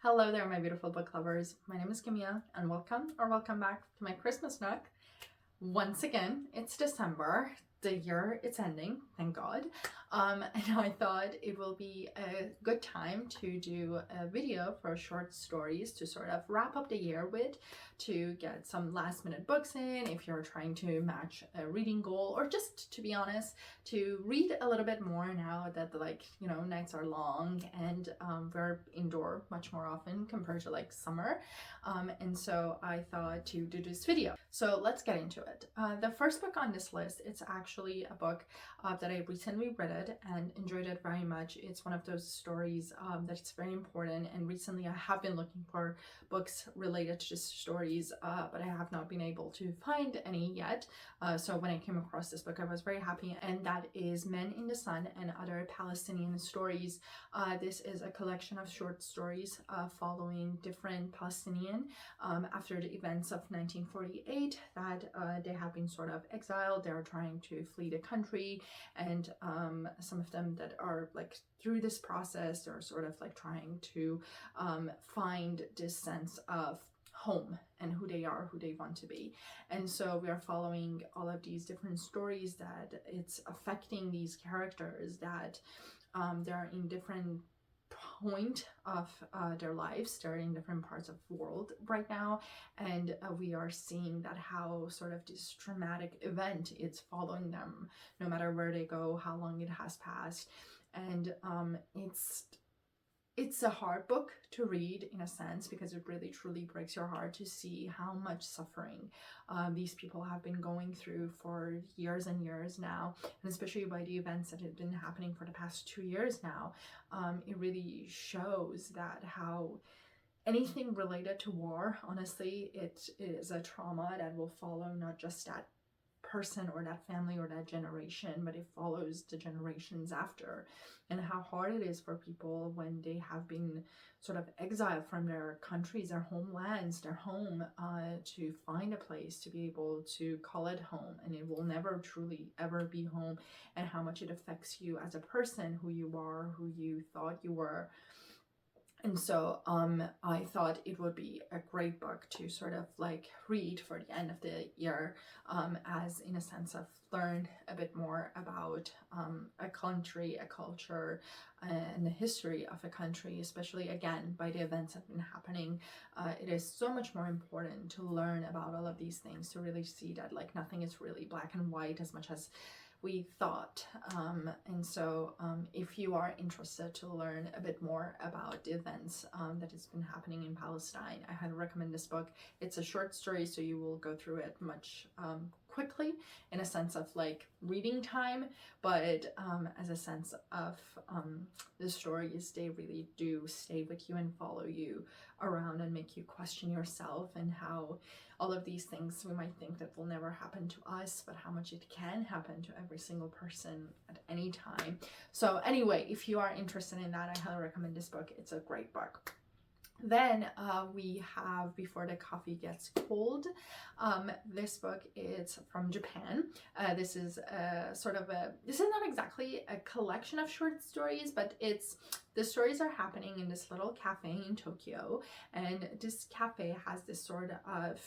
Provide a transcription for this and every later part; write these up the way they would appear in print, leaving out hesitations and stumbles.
Hello there, my beautiful book lovers. My name is Kimia, and welcome back to my Christmas nook. Once again, it's December. The year it's ending, thank God. And I thought it will be a good time to do a video for short stories to sort of wrap up the year with, to get some last minute books in if you're trying to match a reading goal, or just to be honest, to read a little bit more now that nights are long and we're indoor much more often compared to like summer. And so I thought to do this video. So let's get into it. The first book on this list, it's actually a book that I recently read it and enjoyed it very much. It's one of those stories that's very important, and recently I have been looking for books related to stories, but I have not been able to find any yet. So when I came across this book, I was very happy, and that is Men in the Sun and Other Palestinian Stories. This is a collection of short stories following different Palestinian after the events of 1948 that they have been sort of exiled. They're trying to flee the country, and some of them that are like through this process, they're sort of like trying to find this sense of home and who they are, who they want to be. And so we are following all of these different stories that it's affecting these characters, that they're in different point of their lives. They're in different parts of the world right now, and we are seeing that how sort of this traumatic event is following them no matter where they go, how long it has passed. And it's a hard book to read in a sense, because it really truly breaks your heart to see how much suffering these people have been going through for years and years now, and especially by the events that have been happening for the past 2 years now. It really shows that how anything related to war, honestly, it is a trauma that will follow not just that person or that family or that generation, but it follows the generations after, and how hard it is for people when they have been sort of exiled from their countries, their homelands, their home, to find a place to be able to call it home, and it will never truly ever be home, and how much it affects you as a person, who you are, who you thought you were. And so I thought it would be a great book to sort of like read for the end of the year, as in a sense of learn a bit more about a country, a culture, and the history of a country, especially again by the events that have been happening. It is so much more important to learn about all of these things, to really see that like nothing is really black and white as much as we thought. And so if you are interested to learn a bit more about the events that has been happening in Palestine, I highly recommend this book. It's a short story, so you will go through it much quickly, in a sense of like reading time, but as a sense of the stories, they really do stay with you and follow you around and make you question yourself, and how all of these things we might think that will never happen to us, but how much it can happen to every single person at any time. So anyway, if you are interested in that, I highly recommend this book. It's a great book. Then we have Before the Coffee Gets Cold. This book is from Japan. This is this is not exactly a collection of short stories, but the stories are happening in this little cafe in Tokyo, and this cafe has this sort of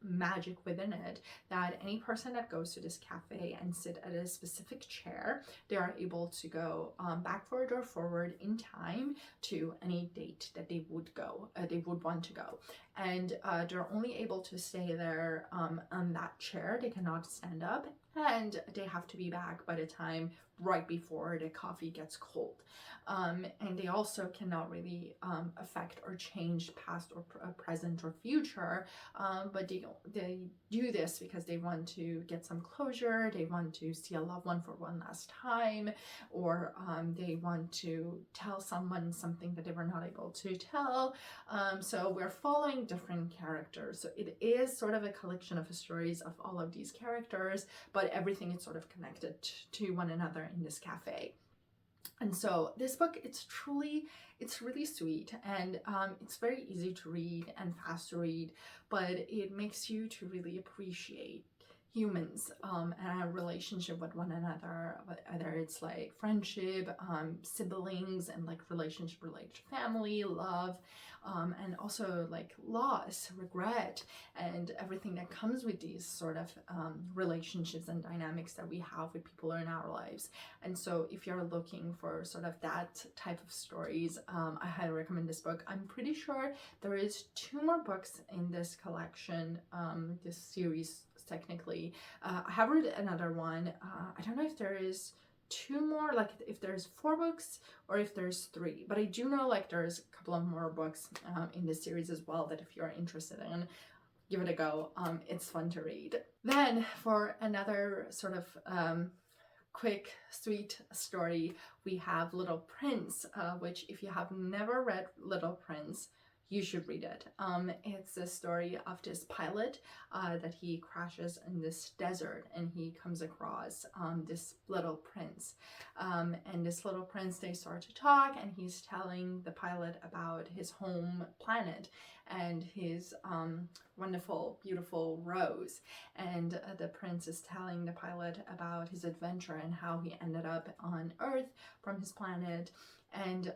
magic within it, that any person that goes to this cafe and sit at a specific chair, they are able to go backward or forward in time to any date that they would want to go, and they're only able to stay there on that chair. They cannot stand up, and they have to be back by the time right before the coffee gets cold. And they also cannot really affect or change past or present or future, but they do this because they want to get some closure, they want to see a loved one for one last time, or they want to tell someone something that they were not able to tell. So we're following different characters. So it is sort of a collection of stories of all of these characters, but everything is sort of connected to one another in this cafe. And so this book, it's really sweet, and it's very easy to read and fast to read, but it makes you to really appreciate humans and a relationship with one another, whether it's like friendship, siblings, and like relationship related to family, love, and also like loss, regret, and everything that comes with these sort of relationships and dynamics that we have with people in our lives. And so if you're looking for sort of that type of stories, I highly recommend this book. I'm pretty sure there is 2 more books in this collection, this series technically. I have read another one. I don't know if there is 2 more, like if there's 4 books or if there's 3, but I do know like there's a couple of more books in this series as well that if you're interested in, give it a go. It's fun to read. Then for another sort of quick sweet story, we have Little Prince, which if you have never read Little Prince, you should read it. It's a story of this pilot that he crashes in this desert, and he comes across this little prince. And this little prince, they start to talk, and he's telling the pilot about his home planet and his wonderful, beautiful rose. And the prince is telling the pilot about his adventure and how he ended up on Earth from his planet, and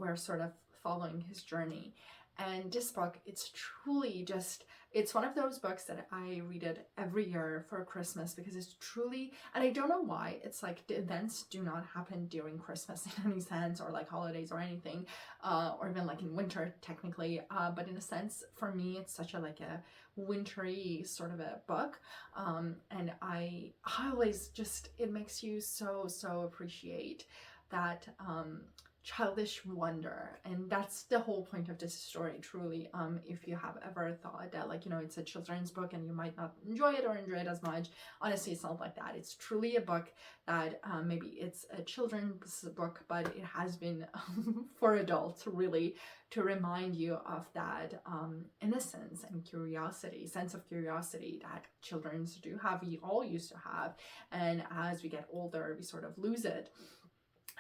we're sort of following his journey. And this book, it's truly just, it's one of those books that I read it every year for Christmas, because it's truly, and I don't know why, it's like the events do not happen during Christmas in any sense, or like holidays or anything, or even like in winter technically, but in a sense, for me, it's such a like a wintry sort of a book, and I always just, it makes you so appreciate that childish wonder. And that's the whole point of this story, truly. If you have ever thought that, like, you know, it's a children's book and you might not enjoy it or enjoy it as much, honestly, it's not like that. It's truly a book that maybe it's a children's book, but it has been for adults, really, to remind you of that innocence and curiosity, sense of curiosity that children do have, we all used to have, and as we get older, we sort of lose it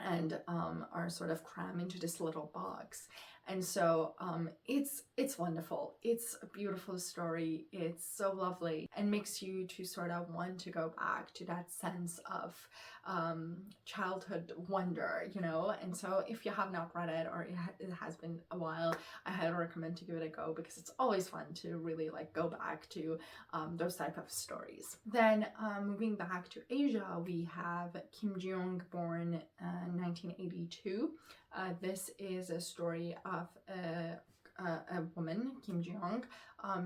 and are sort of crammed into this little box. And so it's wonderful. It's a beautiful story. It's so lovely and makes you to sort of want to go back to that sense of childhood wonder, you know. And so if you have not read it, or it has been a while, I highly recommend to give it a go, because it's always fun to really like go back to those type of stories. Then moving back to Asia, we have Kim Ji-young, born 1982. This is a story of a woman, Kim Ji-young.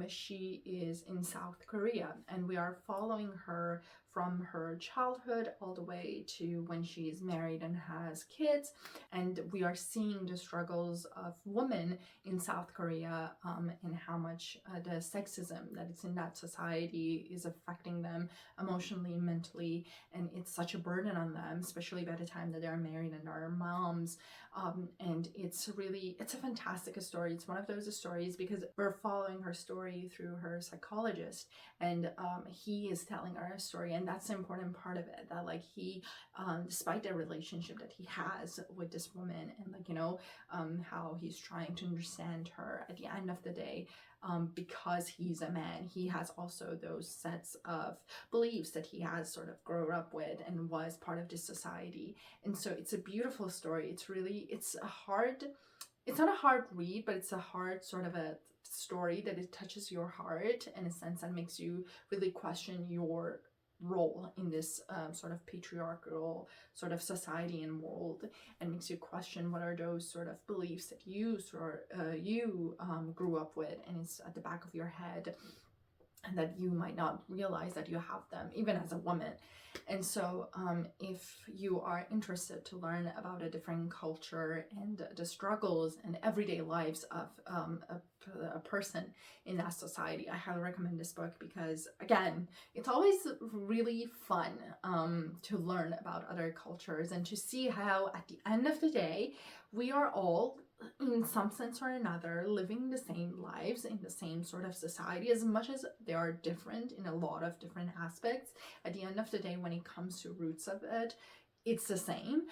She is in South Korea, and we are following her from her childhood all the way to when she is married and has kids. And we are seeing the struggles of women in South Korea, and how much the sexism that is in that society is affecting them emotionally, mentally, and it's such a burden on them, especially by the time that they're married and are moms. And it's a fantastic story. It's one of those stories because we're following her story through her psychologist, and he is telling her a story, and that's the important part of it, that like he, despite the relationship that he has with this woman, and like, you know, how he's trying to understand her, at the end of the day, because he's a man, he has also those sets of beliefs that he has sort of grown up with and was part of this society. And so it's a beautiful story. It's not a hard read, but it's a hard sort of a story that it touches your heart in a sense that makes you really question your role in this sort of patriarchal sort of society and world, and makes you question what are those sort of beliefs that you grew up with, and it's at the back of your head, and that you might not realize that you have them even as a woman. And so if you are interested to learn about a different culture and the struggles and everyday lives of a person in that society, I highly recommend this book, because again, it's always really fun to learn about other cultures and to see how at the end of the day we are all, in some sense or another, living the same lives in the same sort of society, as much as they are different in a lot of different aspects. At the end of the day, when it comes to roots of it, it's the same.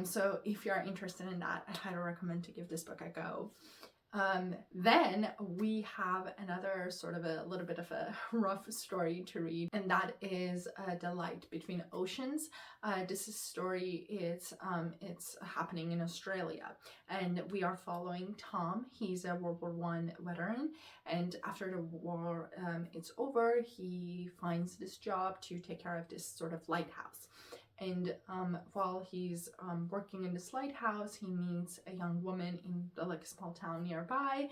So if you're interested in that, I highly recommend to give this book a go. Then we have another sort of a little bit of a rough story to read, and that is The Light Between Oceans. This story is it's happening in Australia, and we are following Tom. He's a World War One veteran, and after the war it's over, he finds this job to take care of this sort of lighthouse. And while he's working in this lighthouse, he meets a young woman in like a small town nearby,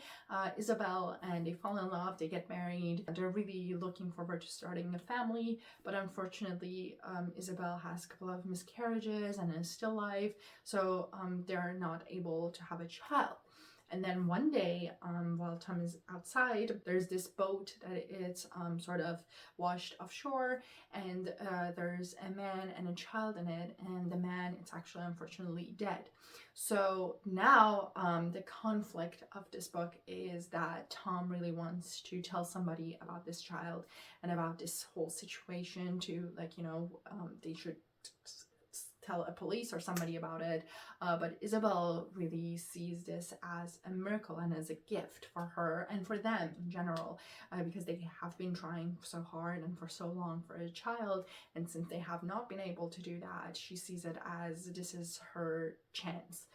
Isabel, and they fall in love, they get married. They're really looking forward to starting a family, but unfortunately, Isabel has a couple of miscarriages and a still life, so they're not able to have a child. And then one day, while Tom is outside, there's this boat that it's sort of washed offshore, and there's a man and a child in it, and the man is actually unfortunately dead. So now the conflict of this book is that Tom really wants to tell somebody about this child and about this whole situation to, like, you know, they should tell a police or somebody about it, but Isabel really sees this as a miracle and as a gift for her and for them in general, because they have been trying so hard and for so long for a child, and since they have not been able to do that, she sees it as this is her chance.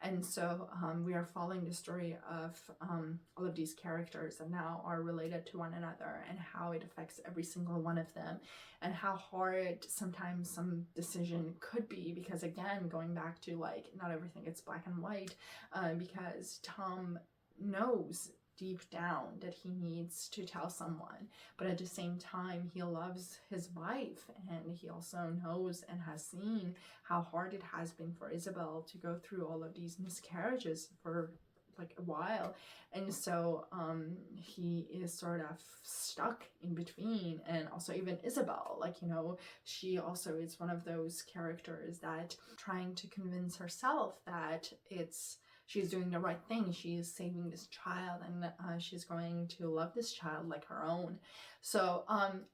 And so we are following the story of all of these characters that now are related to one another, and how it affects every single one of them, and how hard sometimes some decision could be, because again, going back to like, not everything is black and white, because Tom knows deep down that he needs to tell someone, but at the same time he loves his wife, and he also knows and has seen how hard it has been for Isabel to go through all of these miscarriages for like a while, and so he is sort of stuck in between. And also even Isabel, like, you know, she also is one of those characters that trying to convince herself that she's doing the right thing, she's saving this child, and she's going to love this child like her own. So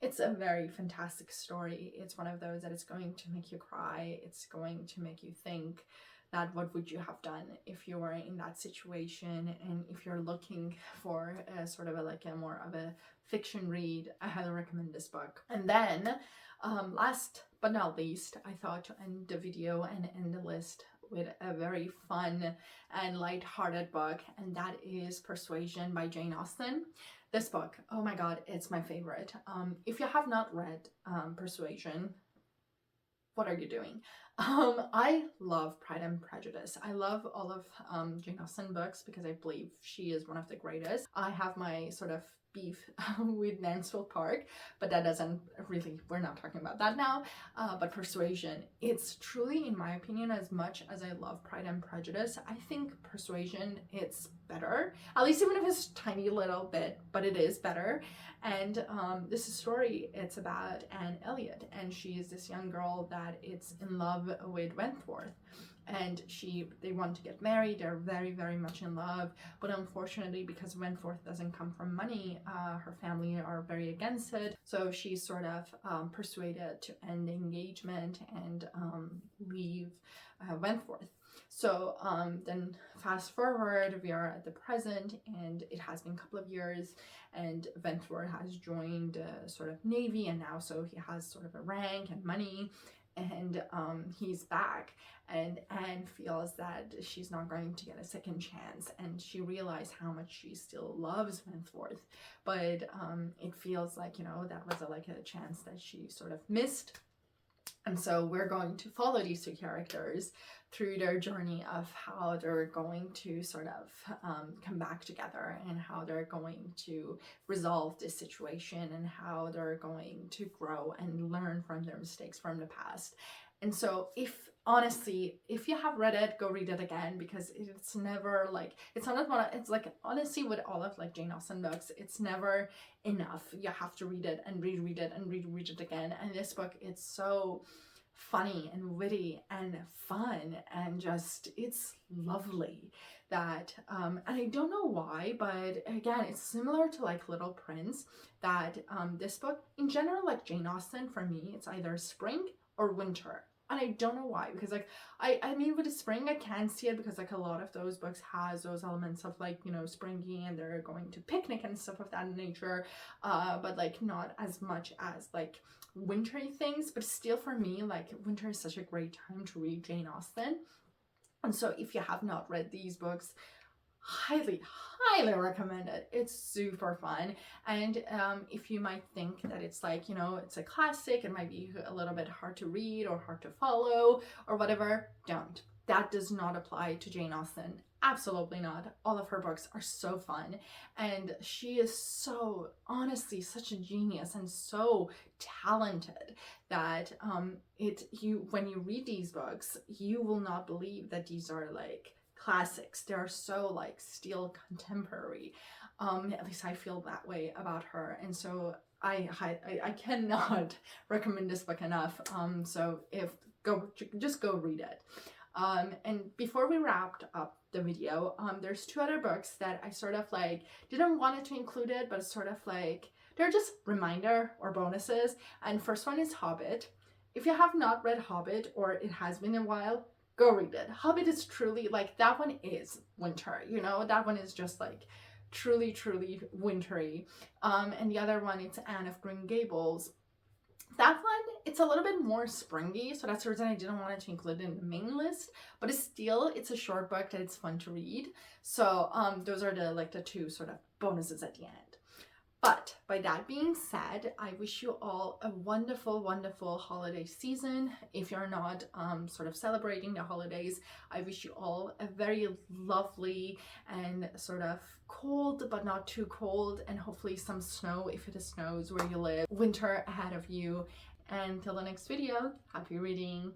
it's a very fantastic story. It's one of those that it's going to make you cry, it's going to make you think that what would you have done if you were in that situation. And if you're looking for a sort of a more of a fiction read, I highly recommend this book. And then last but not least, I thought to end the video and end the list with a very fun and light-hearted book, and that is Persuasion by Jane Austen. This book, oh my god, it's my favorite. If you have not read Persuasion, what are you doing? I love Pride and Prejudice. I love all of Jane Austen books because I believe she is one of the greatest. I have my sort of beef with Mansfield Park, but that doesn't really, we're not talking about that now. But Persuasion, it's truly, in my opinion, as much as I love Pride and Prejudice, I think Persuasion, it's better, at least even if it's tiny little bit, but it is better. And this story, it's about Anne Elliot, and she is this young girl that is in love with Wentworth, and they want to get married. They're very, very much in love, but unfortunately, because Wentworth doesn't come from money, her family are very against it, so she's sort of persuaded to end the engagement and leave Wentworth. So then fast forward, we are at the present, and it has been a couple of years, and Wentworth has joined the sort of Navy, and now so he has sort of a rank and money, and he's back, and Anne feels that she's not going to get a second chance, and she realized how much she still loves Wentworth, but it feels like, you know, that was a chance that she sort of missed. And so we're going to follow these two characters through their journey of how they're going to sort of come back together, and how they're going to resolve this situation, and how they're going to grow and learn from their mistakes from the past. And so honestly, if you have read it, go read it again, because it's never like, it's like, honestly, with all of like Jane Austen books, it's never enough. You have to read it and reread it and reread it again. And this book, it's so funny and witty and fun, and just, it's lovely that and I don't know why, but again, it's similar to like Little Prince, that this book in general, like Jane Austen, for me, it's either spring or winter. And I don't know why, because like I mean with the spring I can see it, because like a lot of those books has those elements of like, you know, springy, and they're going to picnic and stuff of that nature, but like not as much as like wintry things. But still, for me, like winter is such a great time to read Jane Austen. And so if you have not read these books, highly recommend it. It's super fun. And if you might think that it's like, you know, it's a classic, it might be a little bit hard to read or hard to follow or whatever, don't. That does not apply to Jane Austen. Absolutely not. All of her books are so fun, and she is so, honestly, such a genius and so talented that when you read these books, you will not believe that these are like classics. They are so like still contemporary. At least I feel that way about her, and so I cannot recommend this book enough. So just go read it. And before we wrapped up the video, there's two other books that I sort of like didn't want it to include it, but sort of like they're just reminder or bonuses. And first one is Hobbit. If you have not read Hobbit, or it has been a while, go read it. Hobbit is truly like, that one is winter, you know, that one is just like truly wintry. And the other one, it's Anne of Green Gables. That one, it's a little bit more springy, so that's the reason I didn't want to include it in the main list. But it's a short book that it's fun to read. So those are the two sort of bonuses at the end. But by that being said, I wish you all a wonderful holiday season. If you're not sort of celebrating the holidays, I wish you all a very lovely and sort of cold but not too cold, and hopefully some snow if it snows where you live, winter ahead of you. And till the next video, happy reading.